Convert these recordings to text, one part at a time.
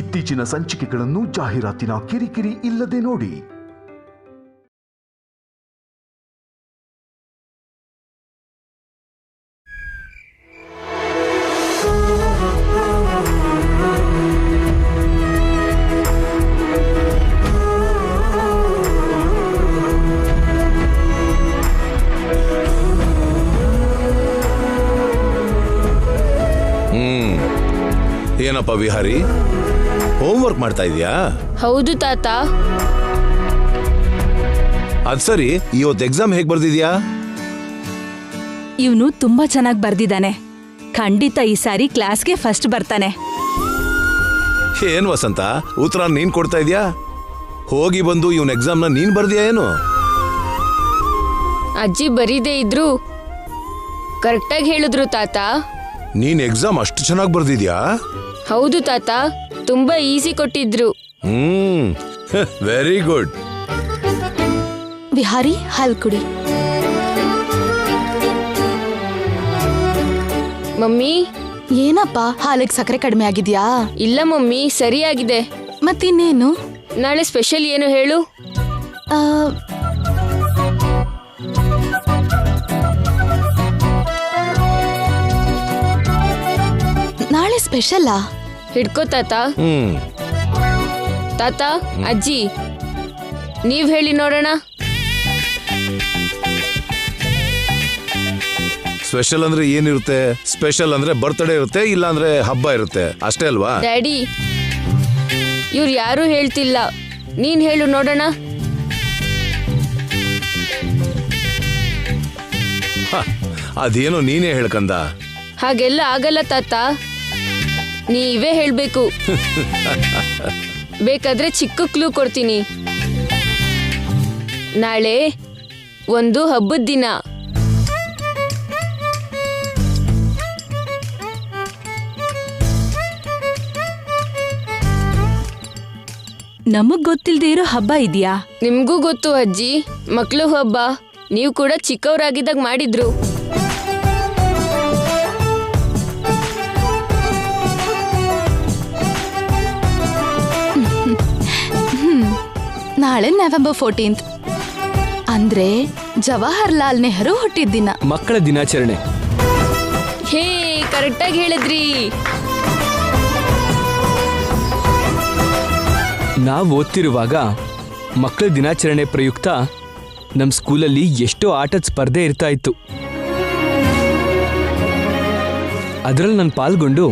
ಇತ್ತೀಚಿನ ಸಂಚಿಕೆಗಳನ್ನು ಜಾಹೀರಾತಿನ ಕಿರಿಕಿರಿ ಇಲ್ಲದೆ ನೋಡಿ. ಏನಪ್ಪ ವಿಹಾರಿ, ಹೋಮ್ವರ್ಕ್ ಮಾಡ್ತಾ ಇದೀಯಾ? ಹೌದು ತಾತ. ಅದ್ ಸರಿ, ಇವತ್ತು ಎಕ್ಸಾಮ್ ಹೇಗ್ ಬರ್ದಿದ್ಯಾ? ಇವನು ತುಂಬಾ ಚೆನ್ನಾಗಿ ಬರ್ದಿದ್ದಾನೆ. ಖಂಡಿತ ಈ ಸಾರಿ ಕ್ಲಾಸ್ಗೆ ಫಸ್ಟ್ ಬರ್ತಾನೆ. ಏನ್ ವಸಂತ, ಉತ್ತರ ನೀನ್ ಕೊಡ್ತಾ ಇದೀಯಾ? ಹೋಗಿ ಬಂದು ಇವನ್ ಎಕ್ಸಾಮ್ನ ನೀನ್ ಬರ್ದಿಯಾ ಏನು? ಅಜ್ಜಿ ಬರೀದೇ ಇದ್ರು ಕರೆಕ್ಟಾಗಿ ಹೇಳಿದ್ರು ತಾತ. ನೀನ್ ಎಕ್ಸಾಮ್ ಅಷ್ಟು ಚೆನ್ನಾಗಿ ಬರ್ದಿದ್ಯಾ? ಹೌದು ತಾತ, ತುಂಬಾ ಈಸಿ ಕೊಟ್ಟಿದ್ರು. Very good. ವಿಹಾರಿ, ಹಾಲ್ ಕುಡಿ. ಮಮ್ಮಿ. ಏನಪ್ಪ, ಹಾಲಿಗೆ ಸಕ್ಕರೆ ಕಡಿಮೆ ಆಗಿದ್ಯಾ? ಇಲ್ಲ ಮಮ್ಮಿ, ಸರಿಯಾಗಿದೆ. ಮತ್ತಿನ್ನೇನು? ನಾಳೆ ಸ್ಪೆಷಲ್ ಏನು ಹೇಳು? ನಾಳೆ ಸ್ಪೆಷಲ್ಲಾ? ಹಿಡ್ಕೋ ತಾತ. ತಾತ, ಅಜ್ಜಿ ನೀವ್ ಹೇಳಿ ನೋಡೋಣ. ಸ್ಪೆಷಲ್ ಅಂದ್ರೆ ಏನಿರುತ್ತೆ? ಸ್ಪೆಷಲ್ ಅಂದ್ರೆ ಬರ್ತ್ಡೇ ಇರುತ್ತೆ, ಇಲ್ಲ ಅಂದ್ರೆ ಹಬ್ಬ ಇರುತ್ತೆ, ಅಷ್ಟೇ ಅಲ್ವಾ? ಡ್ಯಾಡಿ, ಇವ್ರು ಯಾರು ಹೇಳ್ತಿಲ್ಲ, ನೀನ್ ಹೇಳು ನೋಡೋಣ. ಅದೇನೋ ನೀನೇ ಹೇಳ್ಕಂದ. ಹಾಗೆಲ್ಲ ಆಗಲ್ಲ ತಾತ, ನೀವೇ ಹೇಳ್ಬೇಕು. ಬೇಕಾದ್ರೆ ಚಿಕ್ಕ ಕ್ಲೂ ಕೊಡ್ತೀನಿ. ನಾಳೆ ಒಂದು ಹಬ್ಬದ ದಿನ. ನಮಗ್ ಗೊತ್ತಿಲ್ದೇ ಇರೋ ಹಬ್ಬ ಇದೆಯಾ? ನಿಮ್ಗೂ ಗೊತ್ತು ಅಜ್ಜಿ, ಮಕ್ಳು ಹಬ್ಬ. ನೀವು ಕೂಡ ಚಿಕ್ಕವರಾಗಿದ್ದಾಗ ಮಾಡಿದ್ರು. ನಾಳೆ ನವೆಂಬರ್ 14 ಅಂದ್ರೆ ಜವಾಹರ್ಲಾಲ್ ನೆಹರು ಹುಟ್ಟಿದ ದಿನ, ಮಕ್ಕಳ ದಿನಾಚರಣೆ. ಹೇ, ಕರೆಕ್ಟಾಗಿ ಹೇಳಿದ್ರಿ. ನಾವು ಓದ್ತಿರುವಾಗ ಮಕ್ಕಳ ದಿನಾಚರಣೆ ಪ್ರಯುಕ್ತ ನಮ್ಮ ಸ್ಕೂಲಲ್ಲಿ ಎಷ್ಟೋ ಆಟದ ಸ್ಪರ್ಧೆ ಇರ್ತಾ ಇತ್ತು. ಅದರಲ್ಲಿ ನಾನು ಪಾಲ್ಗೊಂಡು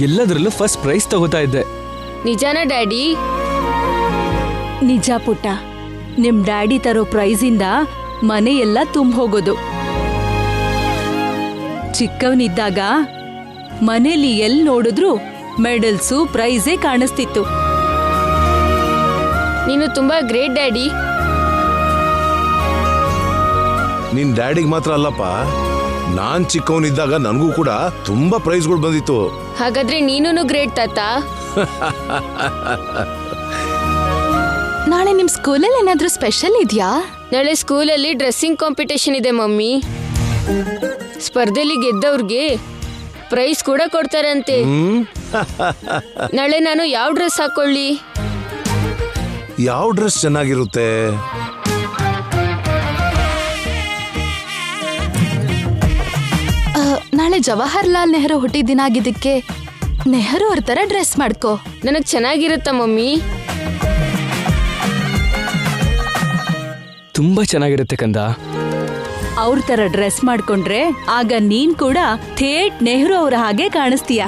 ಎಲ್ಲದರಲ್ಲೂ ಫಸ್ಟ್ ಪ್ರೈಸ್ ತಗೋತಾ ಇದ್ದೆ. ನಿಜಾನ ಡ್ಯಾಡಿ? ನಿಜ ಪುಟ್ಟ. ನಿಮ್ ಡ್ಯಾಡಿ ತರೋ ಪ್ರೈಸಿಂದ ಮನೆಯೆಲ್ಲ ತುಂಬ ಹೋಗೋದು. ಚಿಕ್ಕವನಿದ್ದಾಗ ಮನೇಲಿ ಎಲ್ಲಿ ನೋಡಿದ್ರು ಮೆಡಲ್ಸು, ಪ್ರೈಸೇ ಕಾಣಿಸ್ತಿತ್ತು. ನೀನು ತುಂಬಾ ಗ್ರೇಟ್ ಡ್ಯಾಡಿ. ನಿನ್ ಡ್ಯಾಡಿಗೆ ಮಾತ್ರ ಅಲ್ಲಪ್ಪ, ನಾನ್ ಚಿಕ್ಕವನಿದ್ದಾಗ ನನಗೂ ಕೂಡ ತುಂಬಾ ಪ್ರೈಸ್ಗಳು ಬಂದಿತ್ತು. ಹಾಗಾದ್ರೆ ನೀನು ಗ್ರೇಟ್ ತಾತ. ನಾಳೆ ನಿಮ್ ಸ್ಕೂಲಲ್ಲಿ ಏನಾದ್ರೂ ಸ್ಪೆಷಲ್ ಇದೆಯಾ? ನಾಳೆ ಸ್ಕೂಲಲ್ಲಿ ಡ್ರೆಸ್ಸಿಂಗ್ ಕಾಂಪಿಟೇಷನ್ ಇದೆ ಮಮ್ಮಿ. ಸ್ಪರ್ಧೆಲಿ ಗೆದ್ದವ್ರಿಗೆ ಪ್ರೈಸ್ ಕೂಡ ಕೊಡ್ತಾರಂತೆ. ನಾಳೆ ನಾನು ಯಾವ ಡ್ರೆಸ್ ಹಾಕೊಳ್ಳಿ? ಯಾವ ಡ್ರೆಸ್ ಚೆನ್ನಾಗಿರುತ್ತೆ? ನಾಳೆ ಜವಾಹರ್ಲಾಲ್ ನೆಹರು ಹುಟ್ಟಿದ ದಿನ ಆಗಿದ್ದಕ್ಕೆ ನೆಹರು ಅವ್ರ ತರ ಡ್ರೆಸ್ ಮಾಡ್ಕೋ. ನನಗ್ ಚೆನ್ನಾಗಿರುತ್ತ ಮಮ್ಮಿ. ತುಂಬಾ ಚೆನ್ನಾಗಿರುತ್ತೆ ಕಂದ. ಅವ್ರ ತರ ಡ್ರೆಸ್ ಮಾಡ್ಕೊಂಡ್ರೆ ಆಗ ನೀನ್ ಕೂಡ ಥೇಟ್ ನೆಹರು ಅವರ ಹಾಗೆ ಕಾಣಿಸ್ತೀಯ.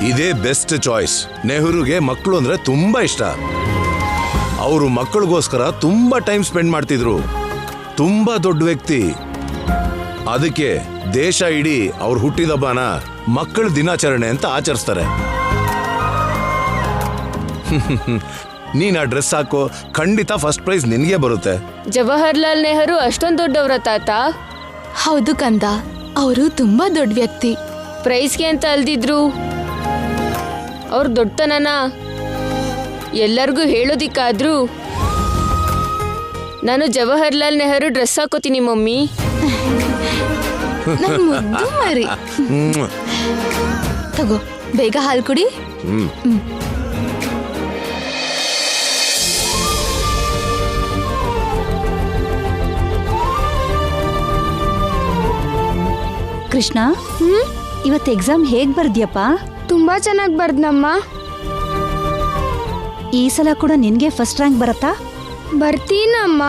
ಇದೇ ಬೆಸ್ಟ್ ಚಾಯ್ಸ್. ನೆಹರುಗೆ ಮಕ್ಕಳು ಅಂದ್ರೆ ತುಂಬಾ ಇಷ್ಟ. ಅವರು ಮಕ್ಕಳಿಗೋಸ್ಕರ ತುಂಬಾ ಟೈಮ್ ಸ್ಪೆಂಡ್ ಮಾಡ್ತಿದ್ರು. ತುಂಬಾ ದೊಡ್ಡ ವ್ಯಕ್ತಿ. ಅದಕ್ಕೆ ದೇಶ ಇಡೀ ಅವ್ರ ಹುಟ್ಟಿದಬ್ಬನ ಮಕ್ಕಳ ದಿನಾಚರಣೆ ಅಂತ ಆಚರಿಸ್ತಾರೆ. ನೀನ್ ಆ ಡ್ರೆಸ್ ಹಾಕೋ, ಖಂಡಿತ ಫಸ್ಟ್ ಪ್ರೈಸ್ ನಿನ್ಗೆ ಬರುತ್ತೆ. ಜವಾಹರ್ಲಾಲ್ ನೆಹರು ಅಷ್ಟೊಂದು ದೊಡ್ಡವರ ತಾತ? ಹೌದು ಕಂದ, ಅವರು ತುಂಬಾ ದೊಡ್ಡ ವ್ಯಕ್ತಿ. ಪ್ರೈಸ್ಗೆ ಅಂತ ಅಲ್ದಿದ್ರು. ಅವ್ರ ದೊಡ್ಡತನನ ಎಲ್ಲರಿಗೂ ಹೇಳೋದಿಕ್ಕಾದ್ರೂ ನಾನು ಜವಾಹರ್ಲಾಲ್ ನೆಹರು ಡ್ರೆಸ್ ಹಾಕೋತೀನಿ ಮಮ್ಮಿ. ಮುದ್ದು ಮರಿ. ತಗೋ, ಬೇಗ ಹಾಲು ಕುಡಿ. ಕೃಷ್ಣ, ಇವತ್ತು ಎಕ್ಸಾಮ್ ಹೇಗ್ ಬರ್ದ್ಯಪ್ಪ? ತುಂಬಾ ಚೆನ್ನಾಗಿ ಬರ್ದ್ನಮ್ಮ. ಈ ಸಲ ಕೂಡ ನಿನ್ಗೆ ಫಸ್ಟ್ ರ್ಯಾಂಕ್ ಬರತ್ತಾ? ಬರ್ತೀನಮ್ಮ.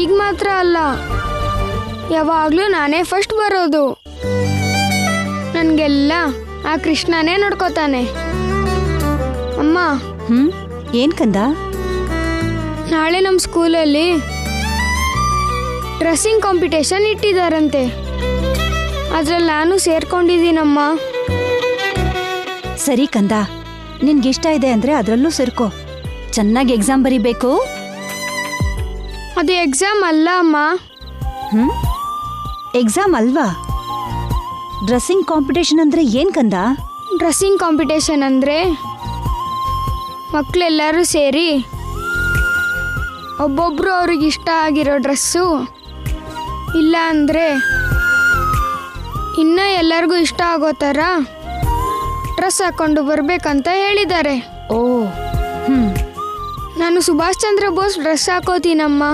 ಈಗ ಮಾತ್ರ ಅಲ್ಲ, ಯಾವಾಗ್ಲೂ ನಾನೇ ಫಸ್ಟ್ ಬರೋದು. ನನ್ಗೆಲ್ಲ ಆ ಕೃಷ್ಣನೇ ನೋಡ್ಕೋತಾನೆ. ಅಮ್ಮ, ಏನ್ ಕಂದ? ನಾಳೆ ನಮ್ಮ ಸ್ಕೂಲಲ್ಲಿ ಡ್ರೆಸ್ಸಿಂಗ್ ಕಾಂಪಿಟೇಷನ್ ಇಟ್ಟಿದ್ದಾರಂತೆ. ಅದ್ರಲ್ಲಿ ನಾನು ಸೇರ್ಕೊಂಡಿದ್ದೀನಮ್ಮ. ಸರಿ ಕಂದ, ನಿನ್ಗಿಷ್ಟ ಇದೆ ಅಂದ್ರೆ ಅದ್ರಲ್ಲೂ ಸೇರ್ಕೋ. ಚೆನ್ನಾಗಿ ಎಕ್ಸಾಮ್ ಬರೀಬೇಕು. ಅದು ಎಕ್ಸಾಮ್ ಅಲ್ಲ ಅಮ್ಮ. ಎಕ್ಸಾಮ್ ಅಲ್ವಾ? ಡ್ರೆಸ್ಸಿಂಗ್ ಕಾಂಪಿಟೇಷನ್ ಅಂದ್ರೆ ಏನ್ ಕಂದ? ಡ್ರೆಸ್ಸಿಂಗ್ ಕಾಂಪಿಟೇಷನ್ ಅಂದ್ರೆ ಮಕ್ಕಳೆಲ್ಲರೂ ಸೇರಿ ಒಬ್ಬೊಬ್ರು ಅವ್ರಿಗೆ ಇಷ್ಟ ಆಗಿರೋ ಡ್ರೆಸ್ಸು, ಇಲ್ಲ ಅಂದ್ರೆ ಇನ್ನ ಎಲ್ಲರಿಗೂ ಇಷ್ಟ ಆಗೋ ಥರ ಡ್ರೆಸ್ ಹಾಕೊಂಡು ಬರ್ಬೇಕಂತ ಹೇಳಿದ್ದಾರೆ. ಓ, ನಾನು ಸುಭಾಷ್ ಚಂದ್ರ ಬೋಸ್ ಡ್ರೆಸ್ ಹಾಕೋತೀನಮ್ಮ.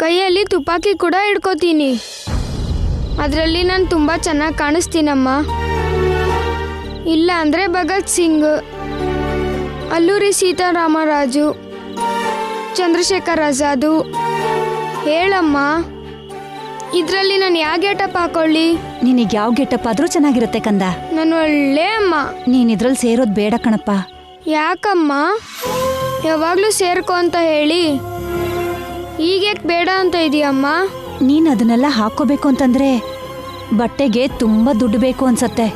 ಕೈಯಲ್ಲಿ ತುಪಾಕಿ ಕೂಡ ಹಿಡ್ಕೋತೀನಿ. ಅದರಲ್ಲಿ ನಾನು ತುಂಬ ಚೆನ್ನಾಗಿ ಕಾಣಿಸ್ತೀನಮ್ಮ. ಇಲ್ಲ ಅಂದರೆ ಭಗತ್ ಸಿಂಗ್, ಅಲ್ಲೂರಿ ಸೀತಾರಾಮರಾಜು, ಚಂದ್ರಶೇಖರ್ ಆಜಾದು. ಹೇಳಮ್ಮ, ಇದರಲ್ಲಿ ನಾನು ಯಾವ ಗೆಟಪ್ ಹಾಕೊಳ್ಳಿ? ನಿನಗೆ ಯಾವ ಗೆಟಪ್ ಆದ್ರೂ ಚೆನ್ನಾಗಿರುತ್ತೆ ಕಂದ. ನಾನು ಒಳ್ಳೆ ಅಮ್ಮ. ನೀನ್ ಇದ್ರಲ್ಲಿ ಸೇರೋದ್ ಬೇಡ ಕಣಪ್ಪ. ಯಾಕಮ್ಮ? ಯಾವಾಗಲೂ ಸೇರ್ಕೊ ಅಂತ ಹೇಳಿ ಈಗ್ಯಾಕೆ ಬೇಡ ಅಂತ ಇದೆಯಮ್ಮ? ನೀನ್ ಅದನ್ನೆಲ್ಲ ಹಾಕೋಬೇಕು ಅಂತಂದ್ರೆ ಬಟ್ಟೆಗೆ ತುಂಬಾ ದುಡ್ಡು ಬೇಕು ಅನ್ಸತ್ತೆ.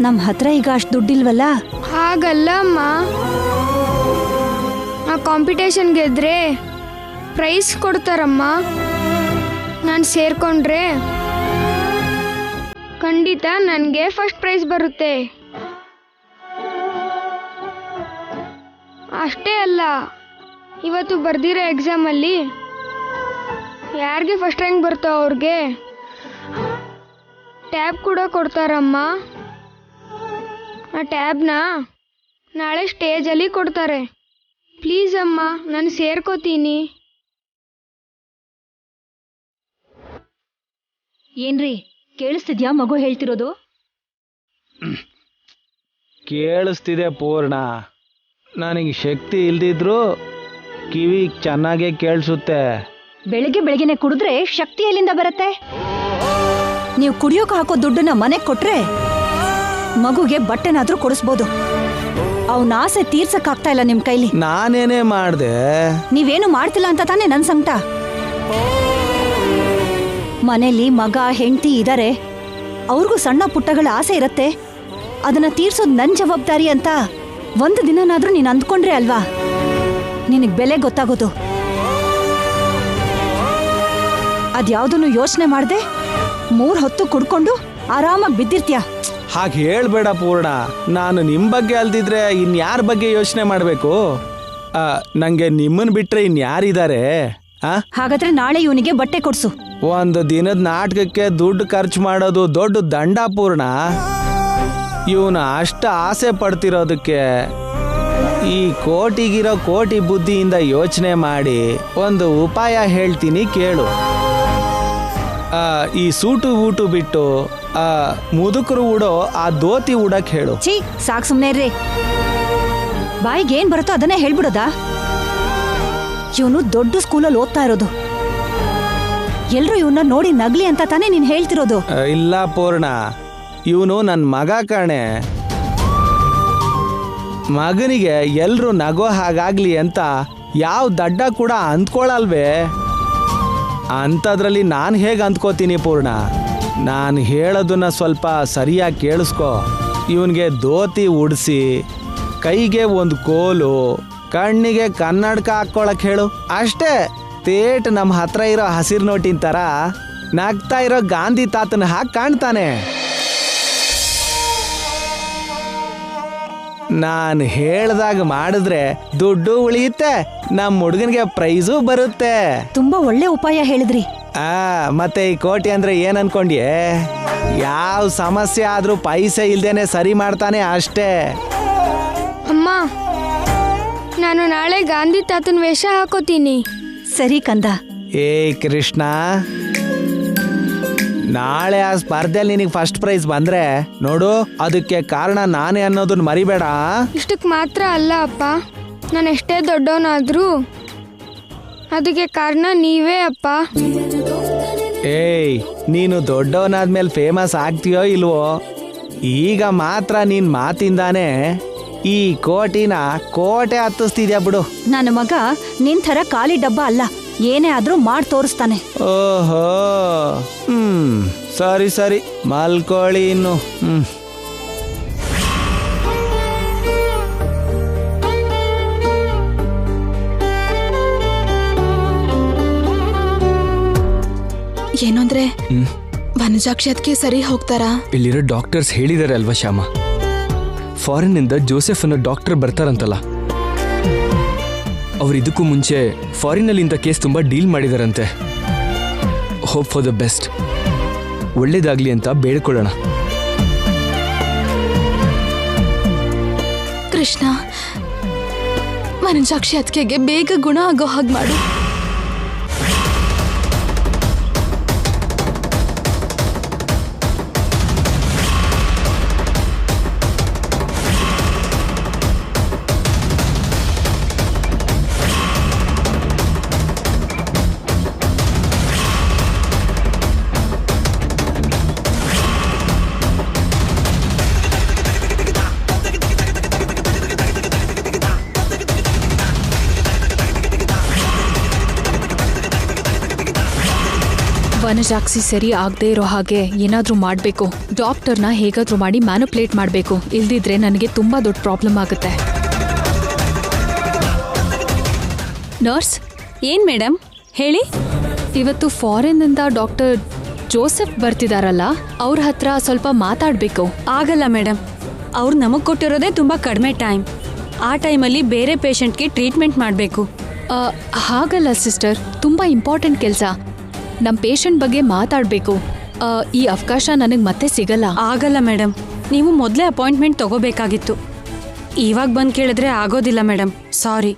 ನಮ್ ಹತ್ರ ಈಗ ಅಷ್ಟು ದುಡ್ಡಿಲ್ವಲ್ಲ. ಹಾಗಲ್ಲ ಅಮ್ಮ, ಆ ಕಾಂಪಿಟೇಷನ್ ಗೆದ್ರೆ ಪ್ರೈಸ್ ಕೊಡ್ತಾರಮ್ಮ. ನಾನು ಸೇರ್ಕೊಂಡ್ರೆ ಖಂಡಿತ ನನಗೆ ಫಸ್ಟ್ ಪ್ರೈಸ್ ಬರುತ್ತೆ. ಅಷ್ಟೇ ಅಲ್ಲ, ಇವತ್ತು ಬರ್ದಿರೋ ಎಕ್ಸಾಮಲ್ಲಿ ಯಾರಿಗೆ ಫಸ್ಟ್ ರ್ಯಾಂಕ್ ಬರ್ತೋ ಅವ್ರಿಗೆ ಟ್ಯಾಬ್ ಕೂಡ ಕೊಡ್ತಾರಮ್ಮ. ಆ ಟ್ಯಾಬ್ನ ನಾಳೆ ಸ್ಟೇಜಲ್ಲಿ ಕೊಡ್ತಾರೆ. ಪ್ಲೀಸ್ ಅಮ್ಮ, ನಾನು ಸೇರ್ಕೋತೀನಿ. ಏನ್ರಿ, ಕೇಳಿಸ್ತಿದ್ಯಾ ಮಗು ಹೇಳ್ತಿರೋದು? ಕೇಳಿಸ್ತಿದೆ ಪೂರ್ಣ. ನನಗೆ ಶಕ್ತಿ ಇಲ್ದಿದ್ರು ಕಿವಿ ಚೆನ್ನಾಗೇ ಕೇಳಿಸುತ್ತೆ. ಬೆಳಿಗ್ಗೆ ಬೆಳಗ್ಗೆನೆ ಕುಡಿದ್ರೆ ಶಕ್ತಿ ಎಲ್ಲಿಂದ ಬರುತ್ತೆ? ನೀವು ಕುಡಿಯೋಕೆ ಹಾಕೋ ದುಡ್ಡನ್ನ ಮನೆಗೆ ಕೊಟ್ರೆ ಮಗುಗೆ ಬಟ್ಟೆನಾದ್ರೂ ಕೊಡಿಸ್ಬೋದು. ಅವನ ಆಸೆ ತೀರ್ಸಕ್ಕಾಗ್ತಾ ಇಲ್ಲ ನಿಮ್ ಕೈಲಿ. ನಾನೇನೇ ಮಾಡ್ದೆ? ನೀವೇನು ಮಾಡ್ತಿಲ್ಲ ಅಂತ ತಾನೇ ನನ್ ಸಂಕಟ. ಮನೇಲಿ ಮಗ ಹೆಂಡತಿ ಇದಾರೆ, ಅವ್ರಿಗೂ ಸಣ್ಣ ಪುಟ್ಟಗಳ ಆಸೆ ಇರತ್ತೆ. ಅದನ್ನ ತೀರ್ಸೋದ್ ನನ್ ಜವಾಬ್ದಾರಿ ಅಂತ ಒಂದು ದಿನನಾದ್ರೂ ನೀನ್ ಅಂದ್ಕೊಂಡ್ರೆ ಅಲ್ವಾ ನಿನಗ್ ಬೆಲೆ ಗೊತ್ತಾಗೋದು. ಅದ್ಯಾವ್ದನ್ನು ಯೋಚನೆ ಮಾಡ್ದೆ 3 ಹೊತ್ತು ಕುಡ್ಕೊಂಡು ಆರಾಮಾಗಿ ಬಿದ್ದಿರ್ತೀಯ. ಹಾಗೆ ಹೇಳ್ಬೇಡ ಪೂರ್ಣ. ನಾನು ನಿಮ್ಮ ಬಗ್ಗೆ ಅಲ್ದಿದ್ರೆ ಇನ್ಯಾರ ಬಗ್ಗೆ ಯೋಚನೆ ಮಾಡಬೇಕು? ನಂಗೆ ನಿಮ್ಮನ್ ಬಿಟ್ರೆ ಇನ್ಯಾರಿದ್ದಾರೆ? ಹಾಗಾದ್ರೆ ನಾಳೆ ಇವನಿಗೆ ಬಟ್ಟೆ ಕೊಡ್ಸು. ಒಂದು ದಿನದ ನಾಟಕಕ್ಕೆ ದುಡ್ಡು ಖರ್ಚು ಮಾಡೋದು ದೊಡ್ಡ ದಂಡ ಪೂರ್ಣ. ಇವನು ಅಷ್ಟು ಆಸೆ ಪಡ್ತಿರೋದಕ್ಕೆ ಈ ಕೋಟಿಗಿರೋ ಕೋಟಿ ಬುದ್ಧಿಯಿಂದ ಯೋಚನೆ ಮಾಡಿ ಒಂದು ಉಪಾಯ ಹೇಳ್ತೀನಿ ಕೇಳು. ಈ ಸೂಟು ಊಟು ಬಿಟ್ಟು ಮುದುಕರು ಉಡೋ ಆ ಧೋತಿ ಉಡಕ್ ಹೇಳು. ಛೀ, ಸಾಕ್ ಸುಮ್ನೆ ಇರ್ರಿ. ಬಾಯಿಗೆ ಏನ್ ಬರುತ್ತೋ ಅದನ್ನೇ ಹೇಳ್ಬಿಡೋದಾ? ಇವನು ದೊಡ್ಡ ಸ್ಕೂಲಲ್ಲಿ ಓದ್ತಾ ಇರೋದು. ಎಲ್ರು ಇವನ್ನ ನೋಡಿ ನಗ್ಲಿ ಅಂತ ತಾನೇ ನೀನ್ ಹೇಳ್ತಿರೋದು. ಇಲ್ಲ ಪೂರ್ಣ, ಇವನು ನನ್ನ ಮಗ ಕಣೆ. ಮಗನಿಗೆ ಎಲ್ರು ನಗೋ ಹಾಗಾಗ್ಲಿ ಅಂತ ಯಾವ ದಡ್ಡ ಕೂಡ ಅಂದ್ಕೊಳಲ್ವೇ? ಅಂಥದ್ರಲ್ಲಿ ನಾನು ಹೇಗೆ ಅಂದ್ಕೋತೀನಿ ಪೂರ್ಣ? ನಾನು ಹೇಳೋದನ್ನ ಸ್ವಲ್ಪ ಸರಿಯಾಗಿ ಕೇಳಿಸ್ಕೊ. ಇವನಿಗೆ ಧೋತಿ ಉಡಿಸಿ, ಕೈಗೆ ಒಂದು ಕೋಲು, ಕಣ್ಣಿಗೆ ಕನ್ನಡಕ ಹಾಕ್ಕೊಳಕ್ ಹೇಳು. ಅಷ್ಟೇ. ತೇಟ್ ನಮ್ಮ ಹತ್ರ ಇರೋ ಹಸಿರು ನೋಟಿನ ಥರ ನಗ್ತಾ ಇರೋ ಗಾಂಧಿ ತಾತನ ಹಾಕಿ ಕಾಣ್ತಾನೆ. ನಾನು ಹೇಳ್ದಾಗ ಮಾಡಿದ್ರೆ ದುಡ್ಡು ಉಳಿಯುತ್ತೆ, ನಮ್ಮ ಹುಡುಗನಿಗೆ ಪ್ರೈಸು ಬರುತ್ತೆ. ತುಂಬಾ ಒಳ್ಳೆ ಉಪಾಯ ಹೇಳಿದ್ರಿ. ಮತ್ತೆ ಈ ಕೋಟಿ ಅಂದ್ರೆ ಏನ್ ಅನ್ಕೊಂಡ್ಯೆ? ಯಾವ ಸಮಸ್ಯೆ ಆದ್ರೂ ಪೈಸೆ ಇಲ್ದೇನೆ ಸರಿ ಮಾಡ್ತಾನೆ ಅಷ್ಟೇ. ಅಮ್ಮ, ನಾನು ನಾಳೆ ಗಾಂಧಿ ತಾತನ ವೇಷ ಹಾಕೋತೀನಿ. ಸರಿ ಕಂದ. ಏಯ್ ಕೃಷ್ಣ, ನಾಳೆ ಆ ಸ್ಪರ್ಧೆಯಲ್ಲಿ ನಿನಗೆ ಫಸ್ಟ್ ಪ್ರೈಸ್ ಬಂದ್ರೆ ನೋಡು, ಅದಕ್ಕೆ ಕಾರಣ ನಾನೇ ಅನ್ನೋದನ್ನ ಮರಿಬೇಡ. ಇಷ್ಟಕ್ಕೆ ಮಾತ್ರ ಅಲ್ಲ ಅಪ್ಪ, ನಾನು ಎಷ್ಟೇ ದೊಡ್ಡವನಾದ್ರೂ ಅದಕ್ಕೆ ಕಾರಣ ನೀವೇ ಅಪ್ಪ. ಏಯ್, ನೀನು ದೊಡ್ಡವನಾದ್ಮೇಲೆ ಫೇಮಸ್ ಆಗ್ತೀಯೋ ಇಲ್ವೋ, ಈಗ ಮಾತ್ರ ನಿನ್ ಮಾತಿಂದಾನೆ ಈ ಕೋಟಿನ ಕೋಟೆ ಹತ್ತಿಸ್ತಿದ್ಯಾ ಬಿಡು. ನನ್ನ ಮಗ ನಿನ್ ಥರ ಖಾಲಿ ಡಬ್ಬ ಅಲ್ಲ, ಏನೇ ಆದ್ರೂ ಮಾಡಿ ತೋರಿಸ್ತಾನೆ. ಓಹೋ, ಸರಿ ಸರಿ, ಮಲ್ಕೊಳ್ಳಿ ಇನ್ನು. ಏನಂದ್ರೆ ವನಜಾಕ್ಷಿ ಅದಕ್ಕೆ ಸರಿ ಹೋಗ್ತಾರಾ? ಇಲ್ಲಿರೋ ಡಾಕ್ಟರ್ಸ್ ಹೇಳಿದಾರೆ ಅಲ್ವಾ ಶ್ಯಾಮ, ಫಾರಿನ್ ನಿಂದ ಜೋಸೆಫ್ ಅನ್ನೋ ಡಾಕ್ಟರ್ ಬರ್ತಾರಂತಲ್ಲ. ಅವ್ರು ಇದಕ್ಕೂ ಮುಂಚೆ ಫಾರಿನಲ್ಲಿ ಇಂಥ ಕೇಸ್ ತುಂಬಾ ಡೀಲ್ ಮಾಡಿದಾರಂತೆ. ಹೋಪ್ ಫಾರ್ ದ ಬೆಸ್ಟ್, ಒಳ್ಳೇದಾಗ್ಲಿ ಅಂತ ಬೇಡ್ಕೊಳ್ಳೋಣ. ಕೃಷ್ಣ, ವನಜಾಕ್ಷಿ ಅದಕ್ಕೆ ಬೇಗ ಗುಣ ಆಗೋ ಹಾಗೆ ಮಾಡು. ವನಜಾಕ್ಷಿ ಸರಿ ಆಗದೆ ಇರೋ ಹಾಗೆ ಏನಾದ್ರೂ ಮಾಡಬೇಕು. ಡಾಕ್ಟರ್ನ ಹೇಗಾದ್ರೂ ಮಾಡಿ ಮ್ಯಾನುಪ್ಲೇಟ್ ಮಾಡಬೇಕು, ಇಲ್ದಿದ್ರೆ ನನಗೆ ತುಂಬಾ ದೊಡ್ಡ ಪ್ರಾಬ್ಲಮ್ ಆಗುತ್ತೆ. ನರ್ಸ್. ಏನ್ ಮೇಡಮ್ ಹೇಳಿ? ಇವತ್ತು ಫಾರಿನ್ನಿಂದ ಡಾಕ್ಟರ್ ಜೋಸೆಫ್ ಬರ್ತಿದಾರಲ್ಲ, ಅವ್ರ ಹತ್ರ ಸ್ವಲ್ಪ ಮಾತಾಡಬೇಕು. ಆಗಲ್ಲ ಮೇಡಮ್, ಅವ್ರು ನಮಗ್ ಕೊಟ್ಟಿರೋದೇ ತುಂಬಾ ಕಡಿಮೆ ಟೈಮ್. ಆ ಟೈಮಲ್ಲಿ ಬೇರೆ ಪೇಷಂಟ್ಗೆ ಟ್ರೀಟ್ಮೆಂಟ್ ಮಾಡಬೇಕು. ಹಾಗಲ್ಲ ಸಿಸ್ಟರ್, ತುಂಬಾ ಇಂಪಾರ್ಟೆಂಟ್ ಕೆಲಸ. ನಮ್ಮ ಪೇಷಂಟ್ ಬಗ್ಗೆ ಮಾತಾಡಬೇಕು. ಈ ಅವಕಾಶ ನನಗೆ ಮತ್ತೆ ಸಿಗಲ್ಲ. ಆಗಲ್ಲ ಮೇಡಮ್, ನೀವು ಮೊದಲೇ ಅಪಾಯಿಂಟ್ಮೆಂಟ್ ತಗೋಬೇಕಾಗಿತ್ತು. ಇವಾಗ ಬಂದು ಕೇಳಿದ್ರೆ ಆಗೋದಿಲ್ಲ ಮೇಡಮ್, ಸಾರಿ.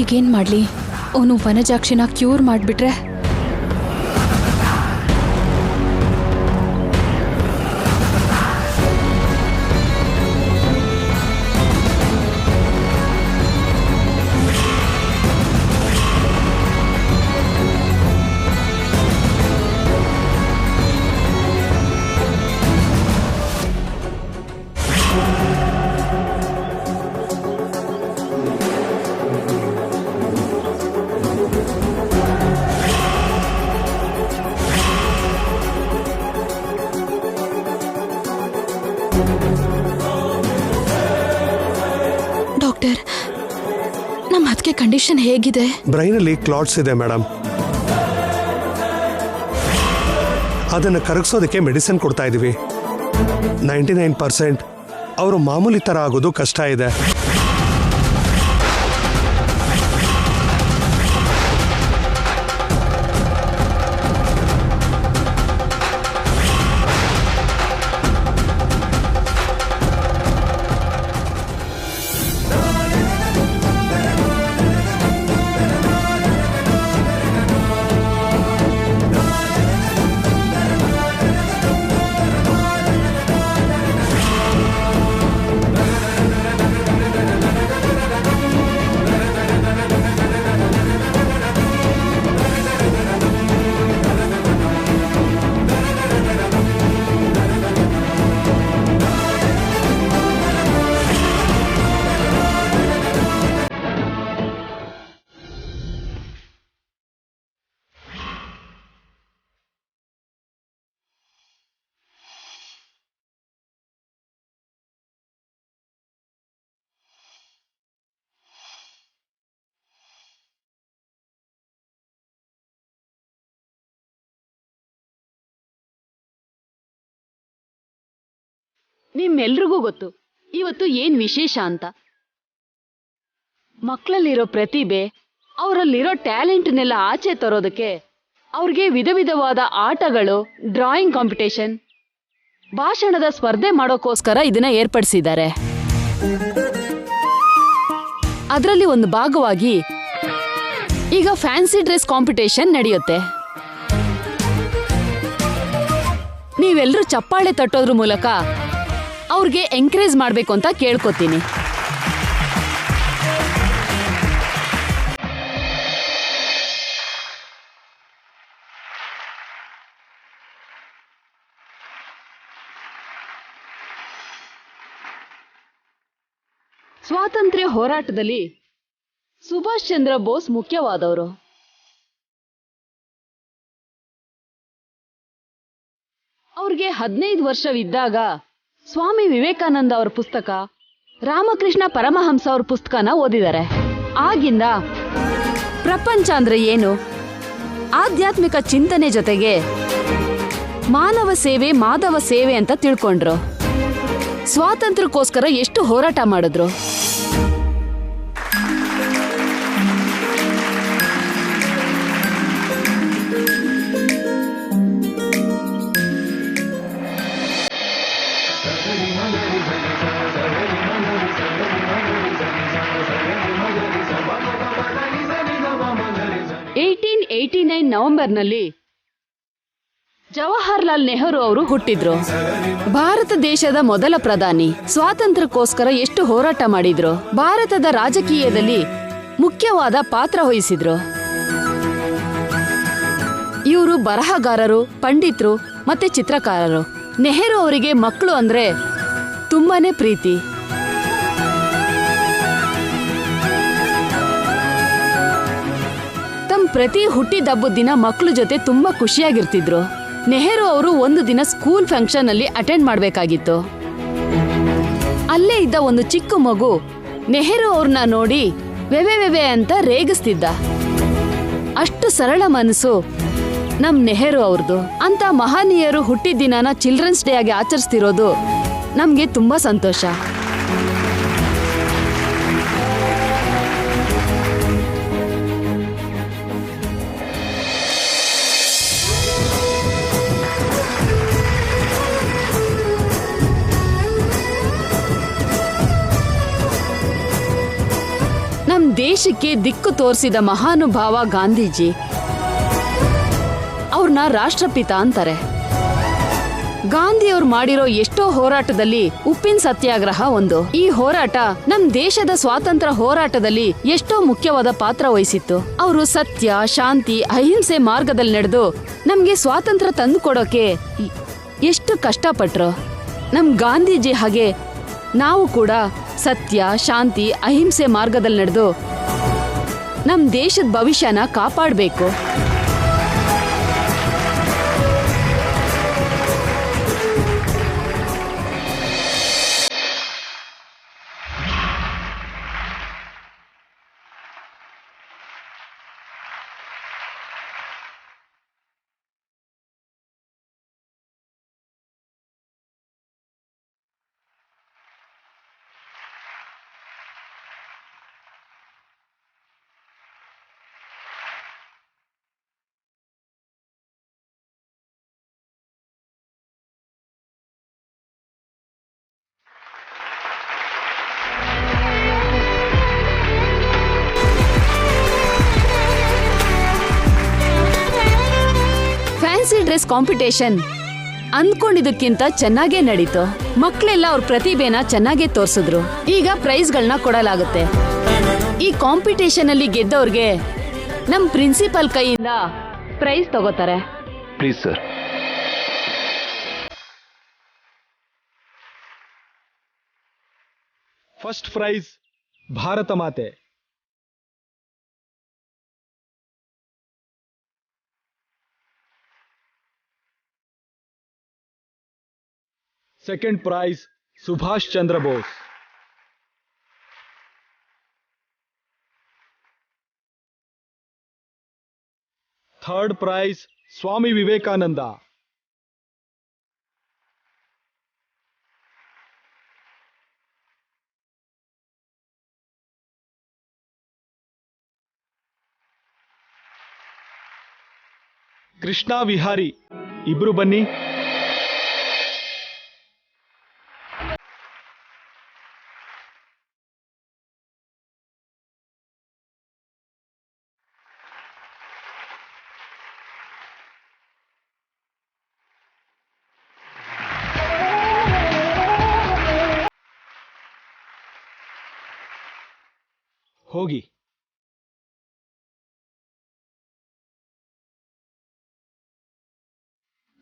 ಈಗೇನು ಮಾಡಲಿ? ಅವನು ವನಜಾಕ್ಷಿನ ಕ್ಯೂರ್ ಮಾಡಿಬಿಟ್ರೆ? ಡಾಕ್ಟರ್, ನಮ್ಮ ಅದಕ್ಕೆ ಕಂಡೀಷನ್ ಹೇಗಿದೆ? ಬ್ರೈನಲ್ಲಿ ಕ್ಲಾಟ್ಸ್ ಇದೆ ಮೇಡಮ್. ಅದನ್ನು ಕರಗಿಸೋದಕ್ಕೆ ಮೆಡಿಸಿನ್ ಕೊಡ್ತಾ ಇದೀವಿ. 99% ಅವರು ಮಾಮೂಲಿ ಥರ ಆಗೋದು ಕಷ್ಟ ಇದೆ. ನಿಮ್ಮೆಲ್ರಿಗೂ ಗೊತ್ತು ಇವತ್ತು ಏನ್ ವಿಶೇಷ ಅಂತ. ಮಕ್ಕಳಲ್ಲಿರೋ ಪ್ರತಿಭೆ ಅವರಲ್ಲಿರೋ ಟ್ಯಾಲೆಂಟ್ನೆಲ್ಲ ಆಚೆ ತರೋದಕ್ಕೆ ಅವ್ರಿಗೆ ವಿಧ ವಿಧವಾದ ಆಟಗಳು, ಡ್ರಾಯಿಂಗ್ ಕಾಂಪಿಟೇಷನ್, ಭಾಷಣದ ಸ್ಪರ್ಧೆ ಮಾಡೋಕ್ಕೋಸ್ಕರ ಇದನ್ನ ಏರ್ಪಡಿಸಿದ್ದಾರೆ. ಅದರಲ್ಲಿ ಒಂದು ಭಾಗವಾಗಿ ಈಗ ಫ್ಯಾನ್ಸಿ ಡ್ರೆಸ್ ಕಾಂಪಿಟೇಷನ್ ನಡೆಯುತ್ತೆ. ನೀವೆಲ್ಲರೂ ಚಪ್ಪಾಳೆ ತಟ್ಟೋದ್ರ ಮೂಲಕ ಅವ್ರಿಗೆ ಎಂಕರೇಜ್ ಮಾಡಬೇಕು ಅಂತ ಕೇಳ್ಕೊತೀನಿ. ಸ್ವಾತಂತ್ರ್ಯ ಹೋರಾಟದಲ್ಲಿ ಸುಭಾಷ್ ಚಂದ್ರ ಬೋಸ್ ಮುಖ್ಯವಾದವರು. ಅವ್ರಿಗೆ 15 ವರ್ಷವಿದ್ದಾಗ ಸ್ವಾಮಿ ವಿವೇಕಾನಂದ ಅವರ ಪುಸ್ತಕ, ರಾಮಕೃಷ್ಣ ಪರಮಹಂಸ ಅವ್ರ ಪುಸ್ತಕನ ಓದಿದ್ದಾರೆ. ಆಗಿಂದ ಪ್ರಪಂಚ ಅಂದ್ರೆ ಏನು, ಆಧ್ಯಾತ್ಮಿಕ ಚಿಂತನೆ ಜೊತೆಗೆ ಮಾನವ ಸೇವೆ, ಮಾಧವ ಸೇವೆ ಅಂತ ತಿಳ್ಕೊಂಡ್ರು. ಸ್ವಾತಂತ್ರ್ಯಕ್ಕೋಸ್ಕರ ಎಷ್ಟು ಹೋರಾಟ ಮಾಡಿದ್ರು. ನವೆಂಬರ್ನಲ್ಲಿ ಜವಾಹರ್ಲಾಲ್ ನೆಹರು ಅವರು ಹುಟ್ಟಿದ್ರು. ಭಾರತ ದೇಶದ ಮೊದಲ ಪ್ರಧಾನಿ. ಸ್ವಾತಂತ್ರ್ಯಕ್ಕೋಸ್ಕರ ಎಷ್ಟು ಹೋರಾಟ ಮಾಡಿದ್ರು. ಭಾರತದ ರಾಜಕೀಯದಲ್ಲಿ ಮುಖ್ಯವಾದ ಪಾತ್ರ ವಹಿಸಿದ್ರು. ಇವರು ಬರಹಗಾರರು, ಪಂಡಿತರು ಮತ್ತೆ ಚಿತ್ರಕಾರರು. ನೆಹರು ಅವರಿಗೆ ಮಕ್ಕಳು ಅಂದ್ರೆ ತುಂಬಾನೇ ಪ್ರೀತಿ. ತಮ್ಮ ಪ್ರತಿ ಹುಟ್ಟಿದಬ್ಬದ ದಿನ ಮಕ್ಕಳ ಜೊತೆ ತುಂಬಾ ಖುಷಿಯಾಗಿರ್ತಿದ್ರು. ನೆಹರು ಅವರು ಒಂದು ದಿನ ಸ್ಕೂಲ್ ಫಂಕ್ಷನ್ ಅಲ್ಲಿ ಅಟೆಂಡ್ ಮಾಡಬೇಕಾಗಿತ್ತು. ಅಲ್ಲೇ ಇದ್ದ ಒಂದು ಚಿಕ್ಕ ಮಗು ನೆಹರು ಅವ್ರನ್ನ ನೋಡಿ ವೆವೆ ಅಂತ ರೇಗಿಸ್ತಿದ್ದ. ಅಷ್ಟು ಸರಳ ಮನಸ್ಸು ನಮ್ ನೆಹರು ಅವ್ರದ್ದು. ಅಂತ ಮಹನೀಯರು ಹುಟ್ಟಿದ ದಿನಾನ ಚಿಲ್ಡ್ರನ್ಸ್ ಡೇ ಆಗಿ ಆಚರಿಸ್ತಿರೋದು ನಮ್ಗೆ ತುಂಬಾ ಸಂತೋಷ. ನಮ್ ದೇಶಕ್ಕೆ ದಿಕ್ಕು ತೋರಿಸಿದ ಮಹಾನುಭಾವ ಗಾಂಧೀಜಿ. ಅವ್ರನ್ನ ರಾಷ್ಟ್ರಪಿತ ಅಂತಾರೆ. ಗಾಂಧಿ ಅವ್ರು ಮಾಡಿರೋ ಎಷ್ಟೋ ಹೋರಾಟದಲ್ಲಿ ಉಪ್ಪಿನ ಸತ್ಯಾಗ್ರಹ ಒಂದು. ಈ ಹೋರಾಟ ನಮ್ ದೇಶದ ಸ್ವಾತಂತ್ರ್ಯ ಹೋರಾಟದಲ್ಲಿ ಎಷ್ಟೋ ಮುಖ್ಯವಾದ ಪಾತ್ರ ವಹಿಸಿತ್ತು. ಅವರು ಸತ್ಯ, ಶಾಂತಿ, ಅಹಿಂಸೆ ಮಾರ್ಗದಲ್ಲಿ ನಡೆದು ನಮ್ಗೆ ಸ್ವಾತಂತ್ರ್ಯ ತಂದು ಕೊಡೋಕೆ ಎಷ್ಟು ಕಷ್ಟಪಟ್ರು. ನಮ್ ಗಾಂಧೀಜಿ ಹಾಗೆ ನಾವು ಕೂಡ ಸತ್ಯ, ಶಾಂತಿ, ಅಹಿಂಸೆ ಮಾರ್ಗದಲ್ಲಿ ನಡೆದು ನಮ್ ದೇಶದ ಭವಿಷ್ಯನ ಕಾಪಾಡಬೇಕು. ಫ್ಯಾನ್ಸಿ ಡ್ರೆಸ್ ಕಾಂಪಿಟೇಷನ್ ಅಂದ್ಕೊಂಡಿದ್ದಕ್ಕಿಂತ ಚೆನ್ನಾಗೇ ನಡೀತು. ಮಕ್ಕಳೆಲ್ಲ ಅವ್ರ ಪ್ರತಿಭೆನ ಚೆನ್ನಾಗೇ ತೋರಿಸಿದ್ರು. ಈಗ ಪ್ರೈಸ್ಗಳನ್ನ ಕೊಡಲಾಗುತ್ತೆ. ಈ ಕಾಂಪಿಟೇಷನ್ ಅಲ್ಲಿ ಗೆದ್ದವ್ರಿಗೆ ನಮ್ ಪ್ರಿನ್ಸಿಪಲ್ ಕೈಯಿಂದ ಪ್ರೈಸ್ ತಗೋತಾರೆ. Please sir. First prize Bharat ಮಾತೆ. Second prize Subhash Chandra Bose. Third prize Swami Vivekananda. Krishna Vihari ಇಬ್ರು ಬನ್ನಿ. ಹೋಗಿ.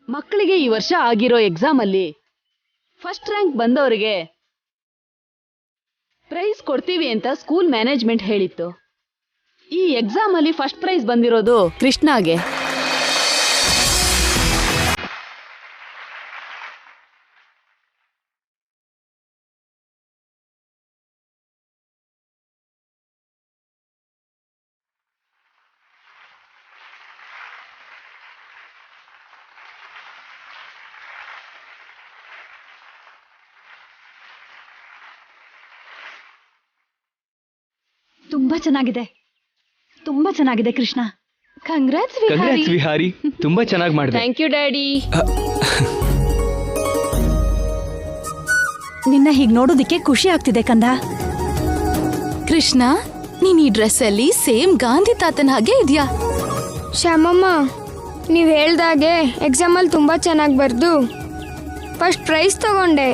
ಮಕ್ಕಳಿಗೆ ಈ ವರ್ಷ ಆಗಿರೋ ಎಕ್ಸಾಮ್ ಅಲ್ಲಿ ಫಸ್ಟ್ ರ್ಯಾಂಕ್ ಬಂದವರಿಗೆ ಪ್ರೈಸ್ ಕೊಡ್ತೀವಿ ಅಂತ ಸ್ಕೂಲ್ ಮ್ಯಾನೇಜ್ಮೆಂಟ್ ಹೇಳಿತ್ತು. ಈ ಎಕ್ಸಾಮ್ ಅಲ್ಲಿ ಫಸ್ಟ್ ಪ್ರೈಸ್ ಬಂದಿರೋದು ಕೃಷ್ಣಾಗೆ. ತುಂಬಾ ಚೆನ್ನಾಗಿದೆ, ತುಂಬಾ ಚೆನ್ನಾಗಿದೆ ಕೃಷ್ಣ. ಕಂಗ್ರಾಟ್ಸ್ ಕಂಗ್ರಾಟ್ಸ್ ವಿಹಾರಿ, ತುಂಬಾ ಚೆನ್ನಾಗಿ ಮಾಡಿದೆ. Thank you daddy. ನಿನ್ನ ಹೀಗ್ ನೋಡೋದಿಕ್ಕೆ ಖುಷಿ ಆಗ್ತಿದೆ ಕಂದ. ಕೃಷ್ಣ, ನೀನ್ ಈ ಡ್ರೆಸ್ ಅಲ್ಲಿ ಸೇಮ್ ಗಾಂಧಿ ತಾತನ ಹಾಗೆ ಇದ್ಯಾ. ಶ್ಯಾಮಮ್ಮ, ನೀವು ಹೇಳ್ದಾಗೆ ಎಕ್ಸಾಮಲ್ಲಿ ತುಂಬ ಚೆನ್ನಾಗಿ ಬರೆದು ಫಸ್ಟ್ ಪ್ರೈಸ್ ತಗೊಂಡೆ.